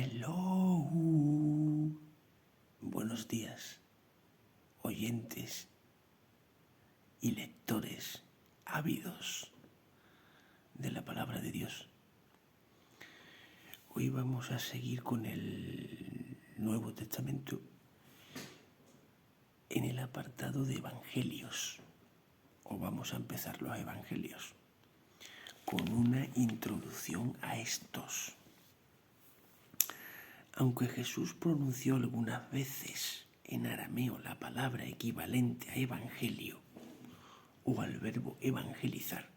Hello. Buenos días, oyentes y lectores ávidos de la palabra de Dios. Hoy vamos a seguir con el Nuevo Testamento en el apartado de Evangelios, o vamos a empezar los Evangelios con una introducción a estos. Aunque Jesús pronunció algunas veces en arameo la palabra equivalente a evangelio o al verbo evangelizar,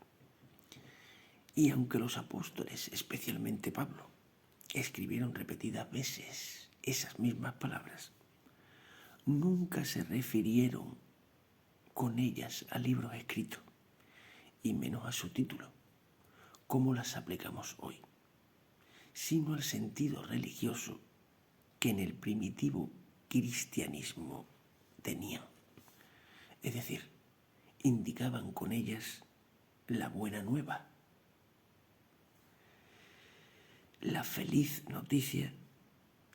y aunque los apóstoles, especialmente Pablo, escribieron repetidas veces esas mismas palabras, nunca se refirieron con ellas a libros escritos, y menos a su título, como las aplicamos hoy, sino al sentido religioso que en el primitivo cristianismo tenían. Es decir, indicaban con ellas la buena nueva, la feliz noticia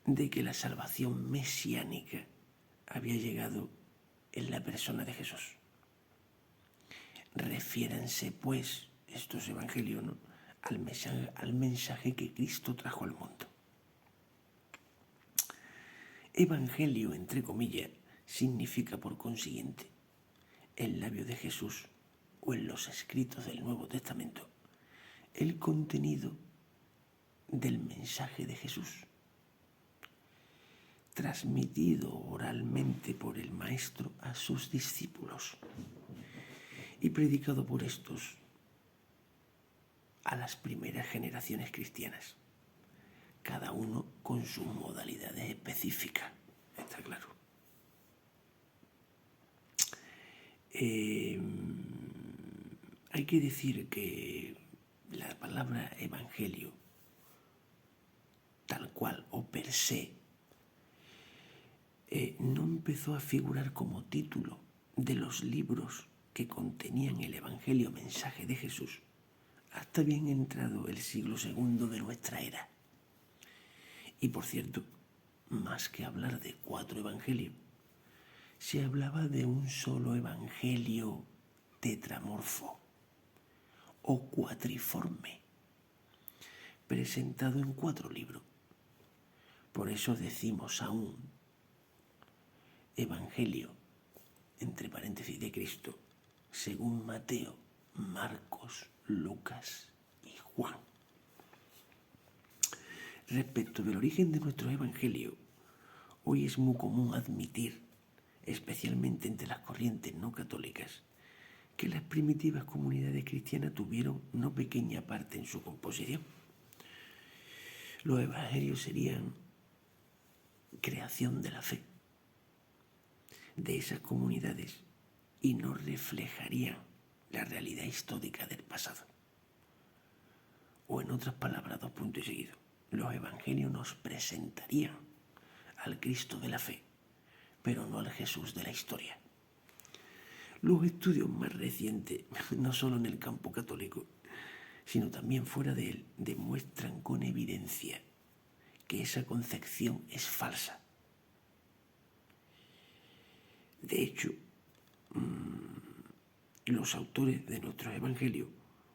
de que la salvación mesiánica había llegado en la persona de Jesús. Refiéranse, pues, estos evangelios, ¿no?, al mensaje que Cristo trajo al mundo. Evangelio, entre comillas, significa por consiguiente, en labios de Jesús o en los escritos del Nuevo Testamento, el contenido del mensaje de Jesús, transmitido oralmente por el Maestro a sus discípulos y predicado por estos a las primeras generaciones cristianas, cada uno con sus modalidades específicas, está claro. Hay que decir que la palabra evangelio, tal cual o per se, no empezó a figurar como título de los libros que contenían el evangelio mensaje de Jesús hasta bien entrado el siglo II de nuestra era. Y por cierto, más que hablar de 4 evangelios, se hablaba de un solo evangelio tetramorfo o cuatriforme, presentado en 4 libros. Por eso decimos aún evangelio, entre paréntesis, de Cristo, según Mateo, Marcos, Lucas y Juan. Respecto del origen de nuestro evangelio, hoy es muy común admitir, especialmente entre las corrientes no católicas, que las primitivas comunidades cristianas tuvieron no pequeña parte en su composición. Los evangelios serían creación de la fe de esas comunidades y no reflejarían la realidad histórica del pasado. O en otras palabras, 2 puntos y seguido, los evangelios nos presentarían al Cristo de la fe, pero no al Jesús de la historia. Los estudios más recientes, no solo en el campo católico, sino también fuera de él, demuestran con evidencia que esa concepción es falsa. De hecho, los autores de nuestros evangelios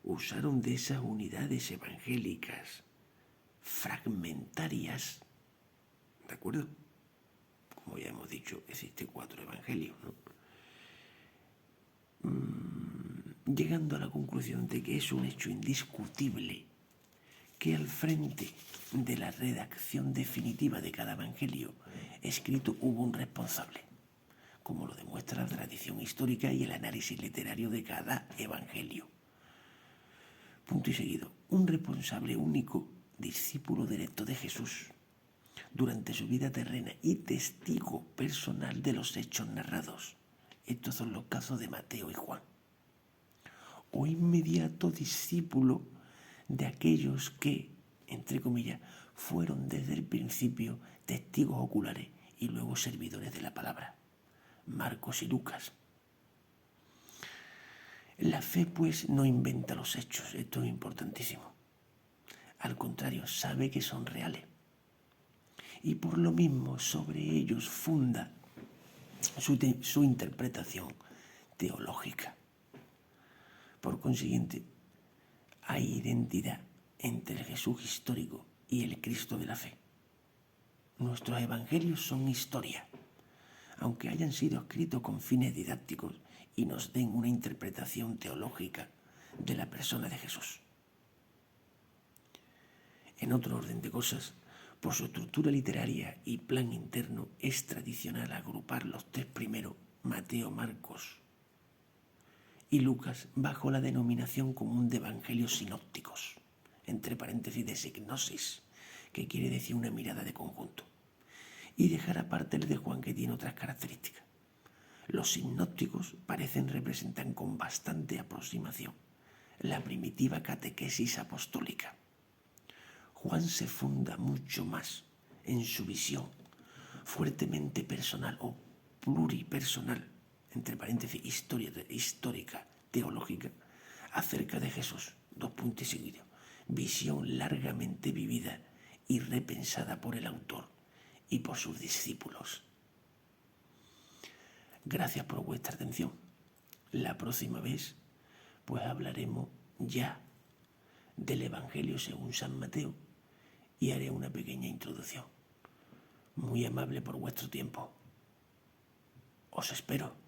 usaron de esas unidades evangélicas fragmentarias, ¿de acuerdo? Como ya hemos dicho, existen 4 evangelios, ¿no? Llegando a la conclusión de que es un hecho indiscutible que al frente de la redacción definitiva de cada evangelio escrito hubo un responsable, como lo demuestra la tradición histórica y el análisis literario de cada evangelio. Punto y seguido, un responsable único, discípulo directo de Jesús durante su vida terrena y testigo personal de los hechos narrados. Estos son los casos de Mateo y Juan. O inmediato discípulo de aquellos que, entre comillas, fueron desde el principio testigos oculares y luego servidores de la palabra, Marcos y Lucas. La fe, pues, no inventa los hechos, esto es importantísimo. Al contrario, sabe que son reales. y por lo mismo sobre ellos funda su interpretación teológica. Por consiguiente, hay identidad entre el Jesús histórico y el Cristo de la fe. Nuestros evangelios son historia, aunque hayan sido escritos con fines didácticos y nos den una interpretación teológica de la persona de Jesús. En otro orden de cosas, por su estructura literaria y plan interno, es tradicional agrupar los tres primeros, Mateo, Marcos y Lucas, bajo la denominación común de evangelios sinópticos, entre paréntesis de signosis, que quiere decir una mirada de conjunto, y dejar aparte el de Juan, que tiene otras características. Los sinópticos parecen representar con bastante aproximación la primitiva catequesis apostólica. Juan se funda mucho más en su visión fuertemente personal o pluripersonal, entre paréntesis, histórica, teológica, acerca de Jesús. Dos puntos seguidos. Visión largamente vivida y repensada por el autor y por sus discípulos. Gracias por vuestra atención. La próxima vez, pues hablaremos ya del Evangelio según San Mateo y haré una pequeña introducción. Muy amable por vuestro tiempo. Os espero.